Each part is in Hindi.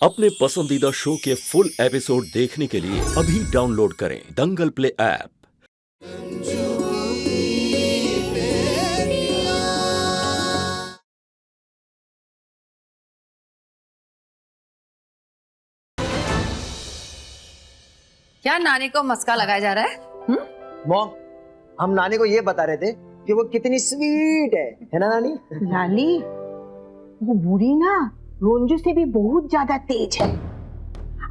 अपने पसंदीदा शो के फुल एपिसोड देखने के लिए अभी डाउनलोड करें दंगल प्ले ऐप। क्या नानी को मस्का लगाया जा रहा है? मॉम, हम नानी को ये बता रहे थे कि वो कितनी स्वीट है ना नानी? लाली, वो बूढ़ी ना रोंजू से भी बहुत ज्यादा तेज है।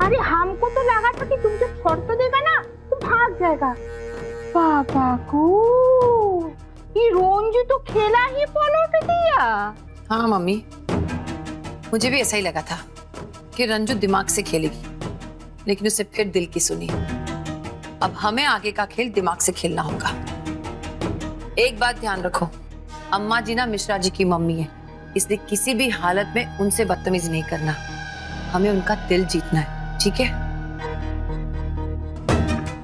अरे हमको तो लगा था कि तुमसे छोड़ तो देगा ना तो भाग जाएगा। पापा को ये रोंजू तो खेला ही पलट दिया। हाँ मम्मी, मुझे भी ऐसा ही लगा था कि रंजू दिमाग से खेलेगी, लेकिन उसे फिर दिल की सुनी। अब हमें आगे का खेल दिमाग से खेलना होगा। एक बात ध्यान रखो, अम्मा जी ना मिश्रा जी की मम्मी है, इसलिए किसी भी हालत में उनसे बदतमीजी नहीं करना। हमें उनका दिल जीतना है, ठीक है?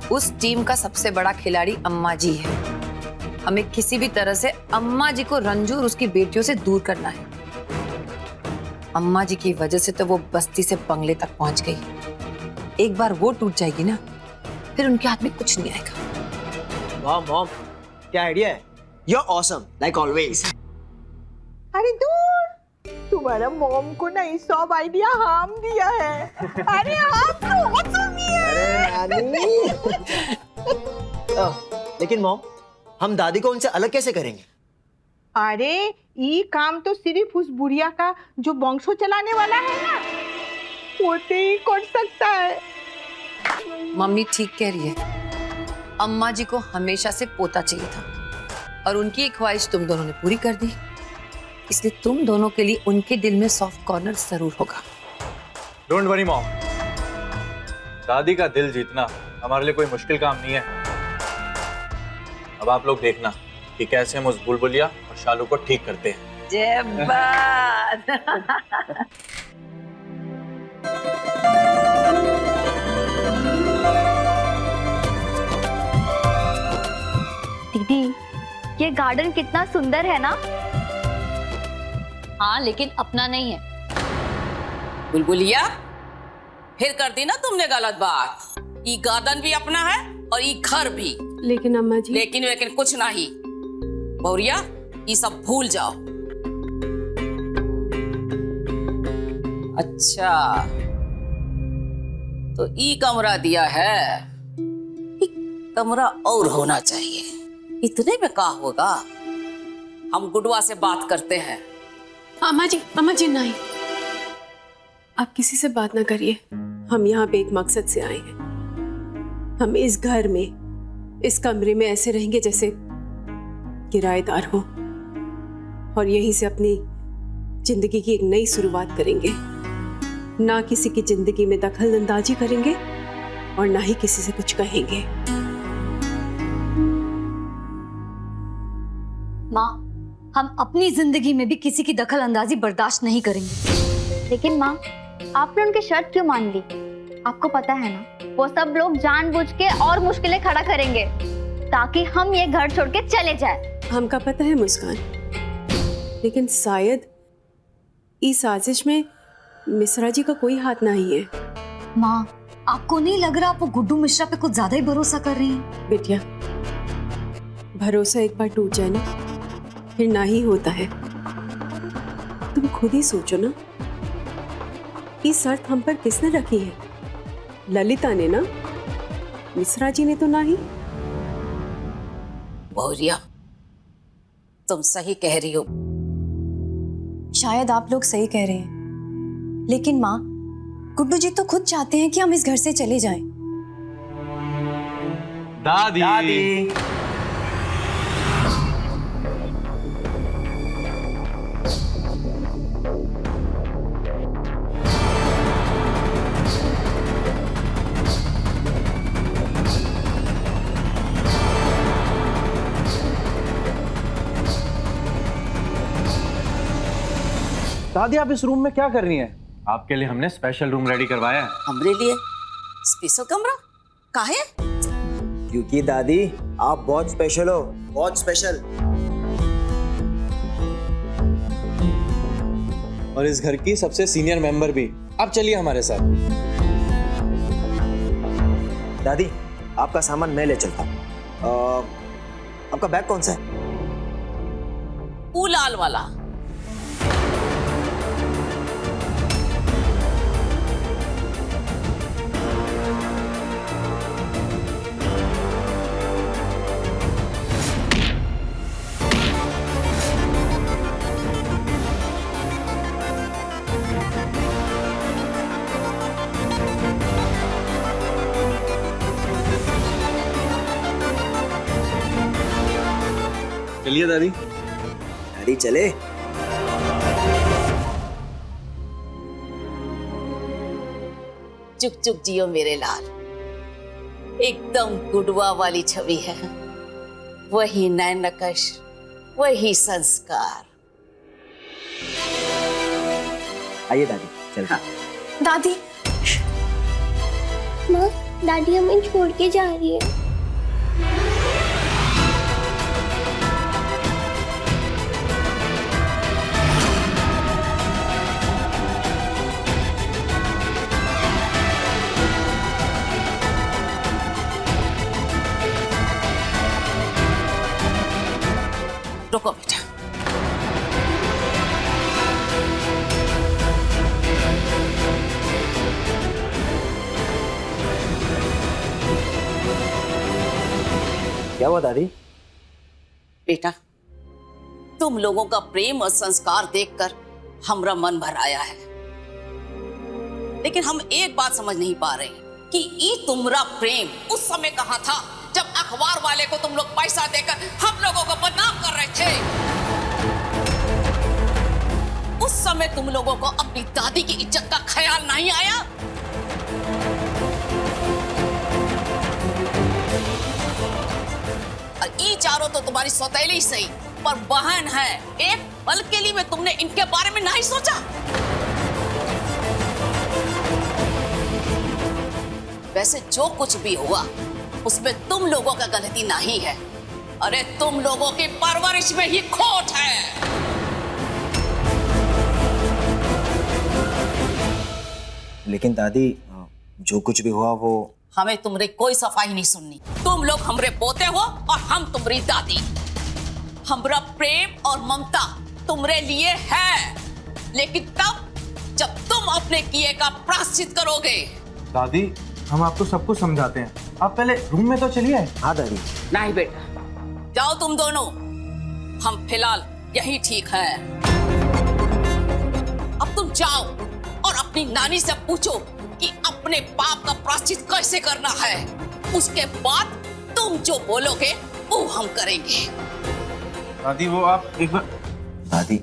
उस टीम का सबसे बड़ा खिलाड़ी अम्मा जी है। हमें किसी भी तरह से अम्मा जी को रंजू और उसकी बेटियों से दूर करना है। अम्मा जी की वजह से तो वो बस्ती से बंगले तक पहुंच गई। एक बार वो टूट जाएगी ना, फिर उनके हाथ में कुछ नहीं आएगा। वाह मॉम, क्या आइडिया है? You're awesome, like always. अरे दूर, तुम्हारा मॉम को ना ये सब आइडिया हम दिया है। अरे आप तो awesome ही है। अरे नानी। लेकिन मॉम, हम दादी को उनसे अलग कैसे करेंगे? अरे ये काम तो सिर्फ उस बुढ़िया का जो वंशो चलाने वाला है ना, वो तो ही कर सकता है। मम्मी ठीक कह रही है। अम्मा जी को हमेशा से पोता चाहिए था और उनकी एक ख्वाहिश तुम दोनों ने पूरी कर दी, इसलिए तुम दोनों के लिए उनके दिल में सॉफ्ट कॉर्नर जरूर होगा। डोंट वरी मॉम, दादी का दिल जीतना हमारे लिए कोई मुश्किल काम नहीं है। अब आप लोग देखना कि कैसे हम उस बुलबुलिया और शालू को ठीक करते हैं। जय बात। दीदी, ये गार्डन कितना सुंदर है ना? हाँ, लेकिन अपना नहीं है। बुलबुलिया, फिर कर दी ना तुमने गलत बात। ये गार्डन भी अपना है और ये घर भी। लेकिन अम्मा जी, लेकिन कुछ नहीं। बहुरिया, ये सब भूल जाओ। अच्छा, तो ये कमरा दिया है, ये कमरा और होना चाहिए। इतने में क्या होगा? हम गुडवा से बात करते हैं। अम्मा जी नहीं, आप किसी से बात ना करिए। हम यहाँ पे एक मकसद से आए हैं। हम इस घर में, इस कमरे में ऐसे रहेंगे जैसे किराएदार हो, और यहीं से अपनी जिंदगी की एक नई शुरुआत करेंगे। ना किसी की जिंदगी में दखल अंदाजी करेंगे और ना ही किसी से कुछ कहेंगे। माँ, हम अपनी जिंदगी में भी किसी की दखल अंदाजी बर्दाश्त नहीं करेंगे। लेकिन माँ, आपने उनकी शर्त क्यों मान ली? आपको पता है ना, वो सब लोग जानबूझ के और मुश्किलें खड़ा करेंगे ताकि हम ये घर छोड़ के चले जाए। हमका पता है मुस्कान, लेकिन शायद इस साजिश में मिश्रा जी का कोई हाथ नहीं है। माँ, आपको नहीं लग रहा आप वो गुड्डू मिश्रा पे कुछ ज्यादा ही भरोसा कर रही हैं? बिटिया, भरोसा एक बार टूट जाए ना, फिर ना ही होता है। तुम खुद ही सोचो ना, ये शर्त हम पर किसने रखी है? ललिता ने ना, मिश्रा जी ने तो ना ही। बहुरिया, तुम सही कह रही हो। शायद आप लोग सही कह रहे हैं, लेकिन माँ, गुड्डू जी तो खुद चाहते हैं कि हम इस घर से चले जाएं। दादी। दादी, आप इस रूम में क्या कर रही हैं? आपके लिए हमने स्पेशल रूम रेडी करवाया है। हमरे लिए स्पेशल कमरा काहे? क्योंकि दादी आप बहुत स्पेशल हो, बहुत स्पेशल। और इस घर की सबसे सीनियर मेंबर भी। आप चलिए हमारे साथ। दादी, आपका सामान मैं ले चलता हूँ। आपका बैग कौन सा है? वो लाल वाला। चलिए दादी। दादी चले। चुप चुप जियो मेरे लाल, एकदम गुडवा वाली छवि है, वही नैनकश, वही संस्कार। आइए दादी, चल। हाँ। दादी, माँ, दादी हमें छोड़ के जा रही है। रुको बेटा, क्या हुआ दादी? बेटा तुम लोगों का प्रेम और संस्कार देखकर हमरा मन भर आया है, लेकिन हम एक बात समझ नहीं पा रहे कि ये तुम्हारा प्रेम उस समय कहाँ था जब अखबार वाले को तुम लोग पैसा देकर हम लोगों को बदनाम कर रहे थे। उस समय तुम लोगों को अपनी दादी की इज्जत का ख्याल नहीं आया? ये चारों तो तुम्हारी सौतेली सही, पर बहन है, एक पल के लिए में तुमने इनके बारे में नहीं सोचा? वैसे जो कुछ भी हुआ उसमें तुम लोगों का गलती नहीं है, अरे तुम लोगों की परवरिश में ही खोट है। लेकिन दादी, जो कुछ भी हुआ वो हमें तुमरे कोई सफाई नहीं सुननी। तुम लोग हमरे पोते हो और हम तुम्हारी दादी। हमरा प्रेम और ममता तुमरे लिए है, लेकिन तब जब तुम अपने किए का प्रायश्चित करोगे। दादी, हम आपको सब कुछ समझाते हैं, आप पहले रूम में तो चलिए। हाँ दादी। नहीं बेटा, जाओ तुम दोनों, हम फिलहाल यही ठीक है। अब तुम जाओ और अपनी नानी से पूछो कि अपने पाप का प्रायश्चित कैसे करना है। उसके बाद तुम जो बोलोगे वो हम करेंगे। दादी वो आप एक बार। दादी,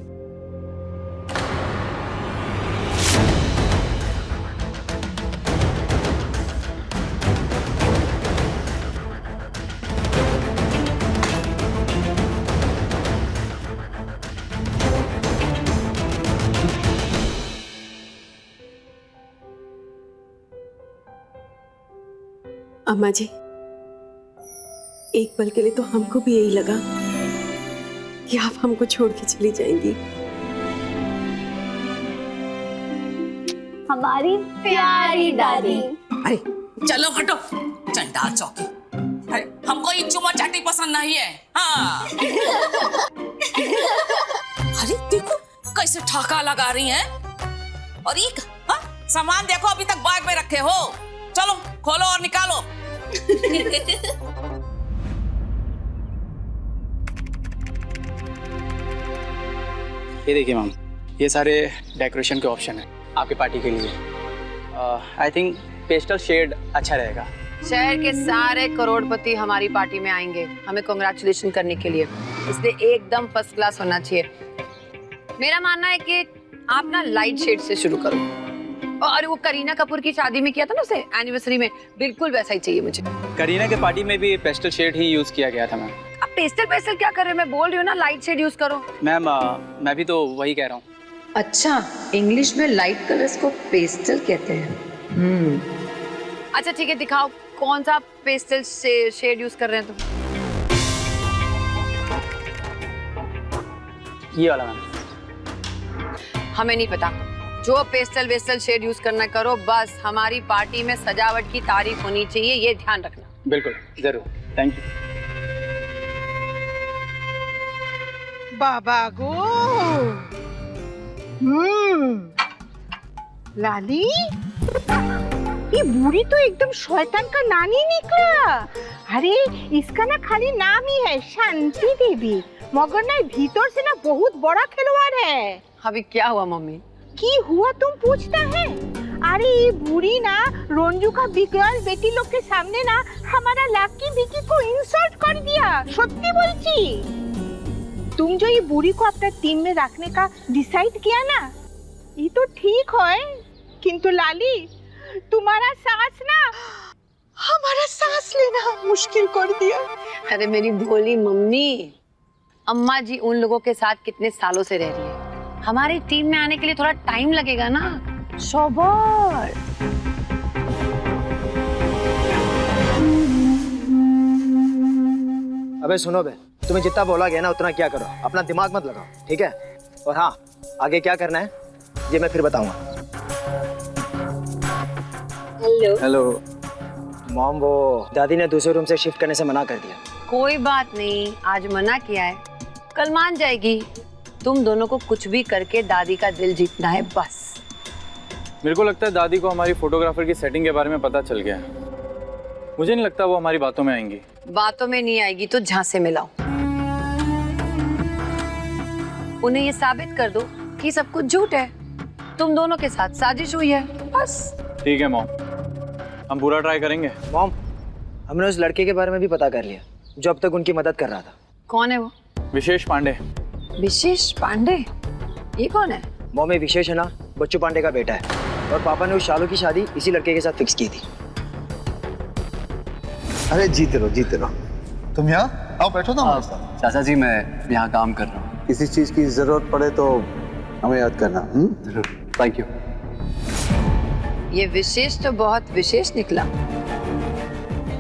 अम्मा जी, एक पल के लिए तो हमको भी यही लगा कि आप हमको छोड़ के चली जाएंगी। हमारी प्यारी दादी। अरे चलो हटो, चंडाल चौकी। अरे हमको ये चुमा चाटी पसंद नहीं है। हाँ। अरे देखो कैसे ठाका लगा रही हैं। और एक सामान देखो अभी तक बैग में रखे हो, चलो खोलो और निकालो। ये देखिए मैम, ये सारे डेकोरेशन के ऑप्शन हैं आपकी पार्टी के लिए। आई थिंक पेस्टल शेड अच्छा रहेगा। शहर के सारे करोड़पति हमारी पार्टी में आएंगे हमें कांग्रेचुलेशन करने के लिए, इसलिए एकदम फर्स्ट क्लास होना चाहिए। मेरा मानना है कि आप ना लाइट शेड से शुरू करो। और वो करीना कपूर की शादी में किया था ना उसे एनिवर्सरी में, बिल्कुल वैसा ही चाहिए मुझे। करीना के पार्टी में भी पेस्टल शेड ही यूज किया गया था मैम। अब पेस्टल क्या कर रहे हो, मैं बोल रही हूँ ना लाइट शेड यूज करो। मैम मैं भी तो वही कह रहा हूँ। अच्छा, इंग्लिश में लाइट कलर्स को पेस्टल कहते हैं। अच्छा ठीक है, दिखाओ कौन सा पेस्टल से शेड यूज कर रहे हैं तुम। ये वाला मैम। हमें नहीं पता, जो पेस्टल वेस्टल शेड यूज करना करो, बस हमारी पार्टी में सजावट की तारीफ होनी चाहिए, ये ध्यान रखना। बिल्कुल जरूर, थैंक यू। बाबा गो। लाली, ये बूढ़ी तो एकदम शैतान का नानी निकला। अरे इसका ना खाली नाम ही है शांति देवी, मगर ना भीतर से ना बहुत बड़ा खिलवाड़ है। अभी क्या हुआ मम्मी? की हुआ तुम पूछता है? अरे ये बूढ़ी ना रंजू का बिगड़ल बेटी लोग के सामने ना हमारा लाकी विकी को इंसल्ट कर दिया। सत्य बोलची। तुम जो ये बूढ़ी को अपना टीम में रखने का डिसाइड किया ना, ये तो ठीक है, किंतु लाली तुम्हारा सांस ना हमारा सांस लेना मुश्किल कर दिया। अरे मेरी भोली मम्मी, अम्मा जी उन लोगों के साथ कितने सालों से रह रही है, हमारी टीम में आने के लिए थोड़ा टाइम लगेगा ना। शोभर। अबे सुनो बे, तुम्हें जितना बोला गया ना उतना क्या करो, अपना दिमाग मत लगाओ, ठीक है? और हाँ, आगे क्या करना है ये मैं फिर बताऊंगा। हेलो। हेलो। मॉम, वो दादी ने दूसरे रूम से शिफ्ट करने से मना कर दिया। कोई बात नहीं, आज मना किया है, कल मान जाएगी। तुम दोनों को कुछ भी करके दादी का दिल जीतना है बस। मेरे को लगता है दादी को हमारी फोटोग्राफर की सेटिंग के बारे में पता चल गया। मुझे नहीं लगता वो हमारी बातों में आएंगी। बातों में नहीं आएगी तो झांसे में लाओ, उन्हें ये साबित कर दो कि सब कुछ झूठ है, तुम दोनों के साथ साजिश हुई है, बस। ठीक है मॉम, हम पूरा ट्राई करेंगे। मॉम, हमने उस लड़के के बारे में भी पता कर लिया जो अब तक उनकी मदद कर रहा था। कौन है वो? विशेष पांडे। विशेष पांडे? ये कौन है? मॉम, ये विशेष है ना, बच्चू पांडे का बेटा है, और पापा ने उस शालू की शादी इसी लड़के के साथ फिक्स की थी। अरे जीते रहो। तुम यहाँ आओ, बैठो ना हमारे साथ। चाचा जी मैं यहाँ काम कर रहा हूँ। किसी चीज की जरूरत पड़े तो हमें याद करना। Thank you. ये विशेष तो बहुत विशेष निकला,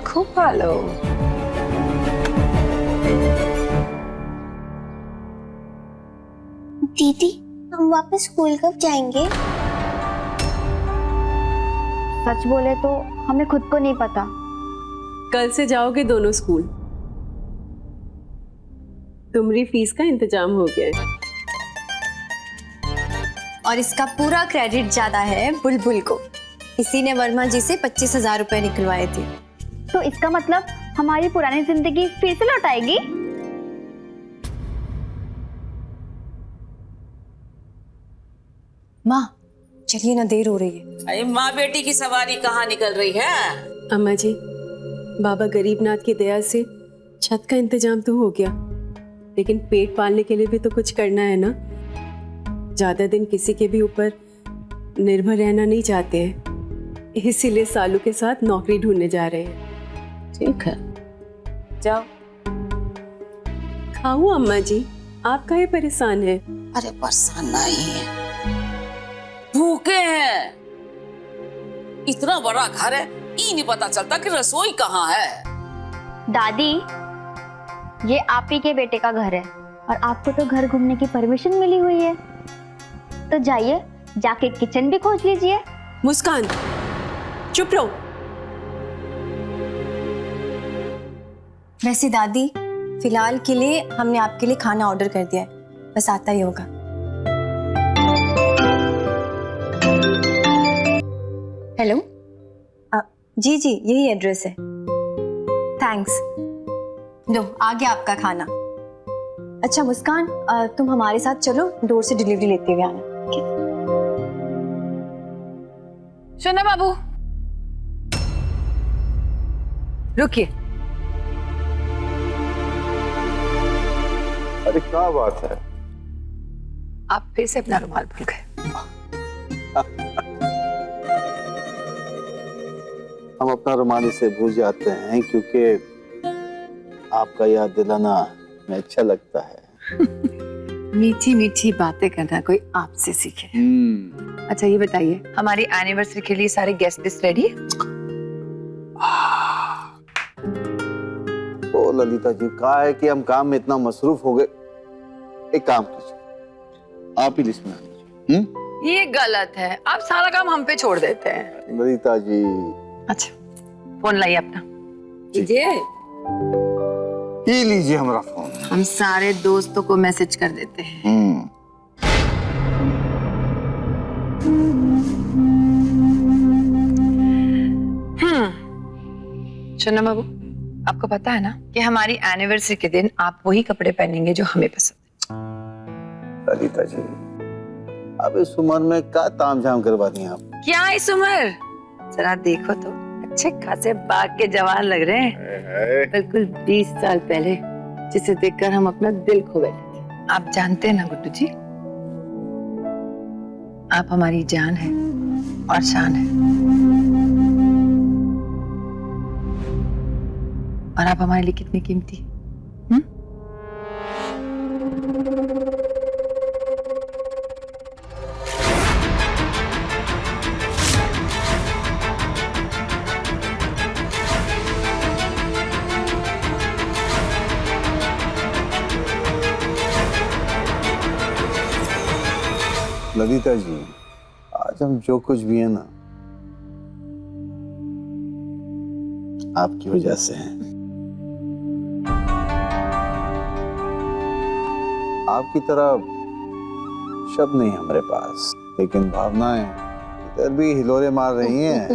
खूब पालो। दीदी, हम वापस स्कूल कब जाएंगे? सच बोले तो हमें खुद को नहीं पता। कल से जाओगे दोनों स्कूल। तुम्हारी फीस का इंतजाम हो गया है। और इसका पूरा क्रेडिट ज्यादा है बुलबुल को। इसी ने वर्मा जी से 25,000 रुपए निकलवाए थे। तो इसका मतलब हमारी पुरानी जिंदगी फिर से लौट आएगी? माँ चलिए ना, देर हो रही है। अरे माँ बेटी की सवारी कहाँ निकल रही है? अम्मा जी, बाबा गरीबनाथ की दया से छत का इंतजाम तो हो गया, लेकिन पेट पालने के लिए भी तो कुछ करना है ना। ज्यादा दिन किसी के भी ऊपर निर्भर रहना नहीं चाहते हैं, इसीलिए सालू के साथ नौकरी ढूंढने जा रहे हैं। ठीक है, जाओ। खाओ अम्मा जी, आप काहे परेशान है? अरे परेशान नहीं है, भूखे हैं। इतना बड़ा घर है, ये नहीं पता चलता कि रसोई कहाँ है। दादी, ये आप ही के बेटे का घर है और आपको तो घर घूमने की परमिशन मिली हुई है, तो जाइए, जाके किचन भी खोज लीजिए। मुस्कान, चुप रहो। वैसे दादी, फिलहाल के लिए हमने आपके लिए खाना ऑर्डर कर दिया है, बस आता ही होगा। हेलो, जी यही एड्रेस है। थैंक्स। लो, आ गया आपका खाना। अच्छा मुस्कान, तुम हमारे साथ चलो, डोर से डिलीवरी लेते हुए आना। सुनो बाबू, रुकिए। अरे क्या बात है, आप फिर से अपना रुमाल भूल गए। हम अपना रुमाल से भूल जाते हैं क्योंकि आपका याद दिलाना हमें अच्छा लगता है। मीठी मीठी बातें करना कोई आपसे सीखे। अच्छा ये बताइए, हमारी एनिवर्सरी के लिए सारे गेस्ट लिस्ट रेडी है? ओ ललिता जी, कहा है कि हम काम में इतना मसरूफ हो गए। एक काम कीजिए, आप ही लिस्ट में आ लीजिए। ये गलत है, आप सारा काम हम पे छोड़ देते हैं। ललिता जी। अच्छा, फोन लाइए अपना। लीजिए। ये लीजिए हमारा फोन। हम सारे दोस्तों को मैसेज कर देते हैं। चन्ना बाबू, आपको पता है ना कि हमारी एनिवर्सरी के दिन आप वही कपड़े पहनेंगे जो हमें पसंद है। ललिता जी, अब इस उम्र में क्या तामझाम करवानी है आप? क्या इस उम्र? जरा देखो तो, अच्छे खासे बाग के जवान लग रहे हैं। बिल्कुल 20 साल पहले जिसे देखकर हम अपना दिल खो बैठे थे। आप जानते हैं ना गुड्डू जी, आप हमारी जान है और शान है, और आप हमारे लिए कितनी कीमती हैं। ललिता जी, आज हम जो कुछ भी है ना, आपकी वजह से है। आपकी तरह शब्द नहीं हमारे पास, लेकिन भावनाएं इधर भी हिलोरे मार रही हैं।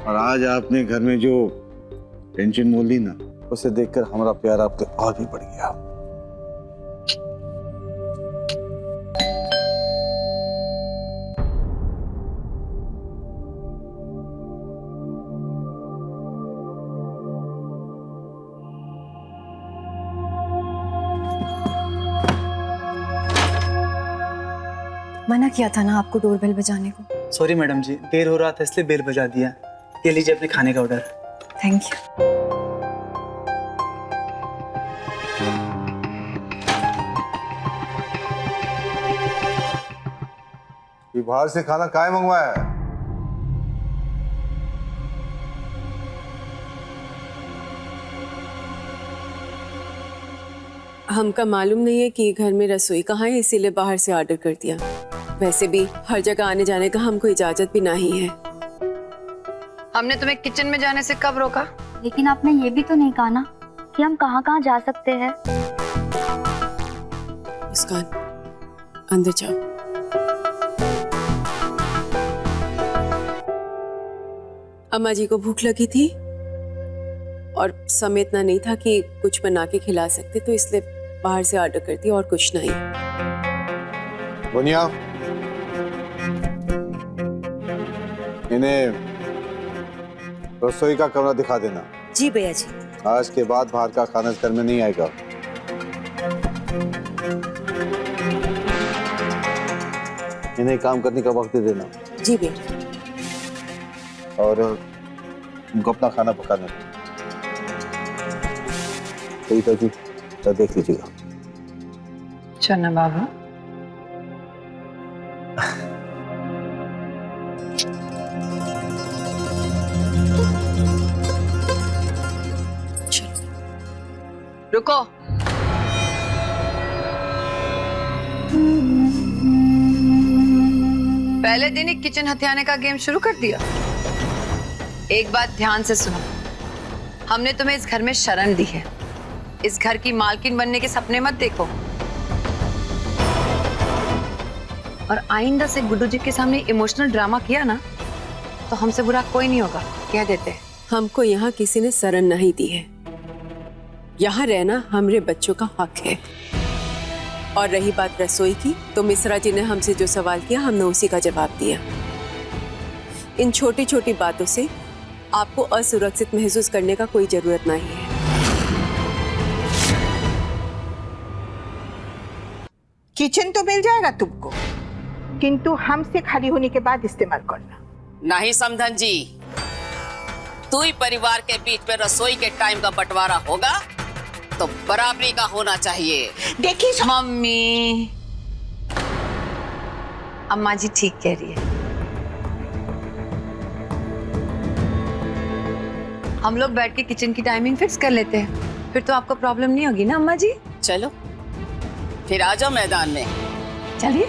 और आज आपने घर में जो टेंशन मोल ली ना, उसे देखकर हमारा प्यार आपके और भी बढ़ गया। मना किया था ना आपको डोरबेल बजाने को। सॉरी मैडम जी, देर हो रहा था इसलिए बेल बजा दिया। ये लीजिए अपने खाने का ऑर्डर। Thank you. ये बाहर से खाना काहे मंगवाया है? हमका मालूम नहीं है कि घर में रसोई कहाँ है, इसीलिए बाहर से ऑर्डर कर दिया। वैसे भी हर जगह आने जाने का हमको इजाजत भी नहीं है। हमने तुम्हें किचन में जाने से कब रोका? लेकिन आपने ये भी तो नहीं कहा ना कि हम कहाँ कहाँ जा सकते हैं। मुस्कान, अंदर जाओ। अम्मा जी को भूख लगी थी और समय इतना नहीं था कि कुछ बना के खिला सकते, तो इसलिए बाहर से ऑर्डर कर दिया और कुछ नहीं। बुनिया, इन्हें रसोई का कमरा दिखा देना। जी भैया जी। आज के बाद बाहर का खाना घर में नहीं आएगा। इन्हें काम करने का वक्त दे देना। जी भैया। और उनको अपना खाना पकाने दो। जी, तो देख लीजिएगा। चन्ना बाबू, रुको। पहले दिन ही किचन हथियाने का गेम शुरू कर दिया। एक बात ध्यान से सुनो, हमने तुम्हें इस घर में शरण दी है। इस घर की मालकिन बनने के सपने मत देखो, और आइंदा से गुड्डू जी के सामने इमोशनल ड्रामा किया ना, तो हमसे बुरा कोई नहीं होगा, कह देते। हमको यहाँ किसी ने शरण नहीं दी है। यहाँ रहना हमारे बच्चों का हक है। और रही बात रसोई की, तो मिश्रा जी ने हमसे जो सवाल किया, हमने उसी का जवाब दिया। इन छोटी छोटी बातों से आपको असुरक्षित महसूस करने का कोई जरूरत नहीं है। किचन तो मिल जाएगा तुमको, किंतु हमसे खाली होने के बाद इस्तेमाल करना। नहीं समधन जी, तू ही परिवार के बीच में रसोई के टाइम का बंटवारा होगा तो बराबरी का होना चाहिए। देखिए मम्मी, अम्मा जी ठीक कह रही है। हम लोग बैठ के किचन की टाइमिंग फिक्स कर लेते हैं। फिर तो आपको प्रॉब्लम नहीं होगी ना अम्मा जी? चलो फिर आ जाओ मैदान में। चलिए।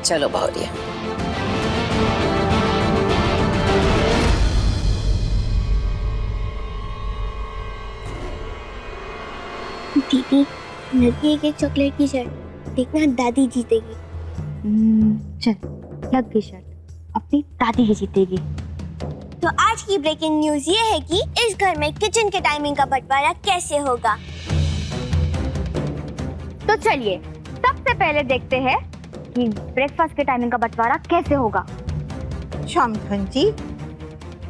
चलो बहुरिया। दीदी, लगी एक चॉकलेट की शर्ट, देखना दादी जीतेगी। चल लग गई शर्ट, अपनी दादी ही जीतेगी। तो आज की ब्रेकिंग न्यूज ये है कि इस घर में किचन के टाइमिंग का बंटवारा कैसे होगा। तो चलिए सबसे पहले देखते हैं कि ब्रेकफास्ट के टाइमिंग का बंटवारा कैसे होगा। शामधन जी,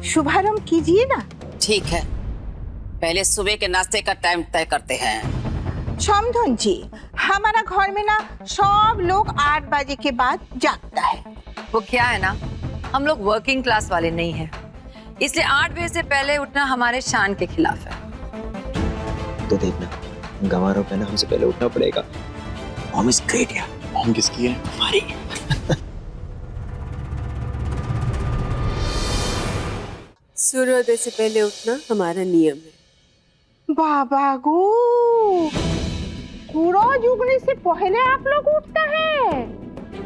शुभारंभ कीजिए ना। ठीक है, पहले सुबह के नाश्ते का टाइम तय करते हैं। शामधन जी, हमारा घर में ना सब लोग 8 बजे के बाद जागता है। वो क्या है ना, हम लोग वर्किंग क्लास वाले नहीं हैं, इसलिए 8 बजे से पहले उठना हमारे शान के खिलाफ है। तो देखना, गंवारों पे ना हमसे पहले उठना पड़ेगा। मॉम इज ग्रेट यार। मॉम किसकी है? हमारी। सूर्योदय से पहले उठना हमारा नियम है। बाबा गो, सूरज उगने से पहले आप लोग उठता है?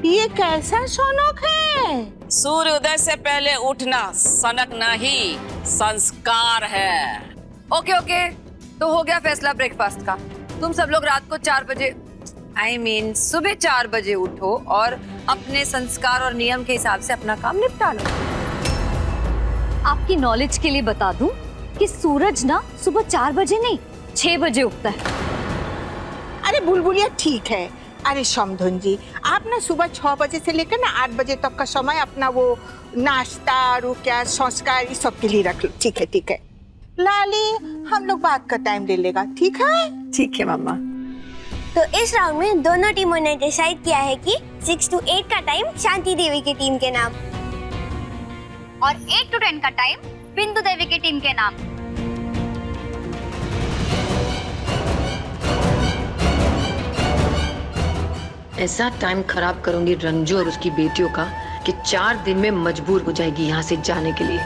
ये कैसा शौक है? सूर्योदय से पहले उठना सनक नहीं, संस्कार है। ओके ओके, तो हो गया फैसला ब्रेकफास्ट का। तुम सब लोग रात को 4 बजे, सुबह 4 बजे उठो और अपने संस्कार और नियम के हिसाब से अपना काम निपटा लो। आपकी नॉलेज के लिए बता दूं कि सूरज ना सुबह 4 बजे नहीं 6 बजे उगता है। अरे बुलबुलिया ठीक है। अरे शामधन जी, आप ना सुबह 6 बजे से लेकर ना 8 बजे तक का समय अपना वो नाश्ता और क्या संस्कार इस सब के लिए रख लो। ठीक है ठीक है लाली, हम लोग बात का टाइम ले लेगा। ठीक है? ठीक है मम्मा। तो इस राउंड में दोनों टीमों ने डिसाइड किया है कि 6 to 8 का टाइम शांति देवी की टीम के नाम और 8 to 10 का टाइम बिंदु देवी की टीम के नाम। ऐसा टाइम खराब करूंगी रंजू और उसकी बेटियों का कि 4 दिन में मजबूर हो जाएगी यहाँ से जाने के लिए।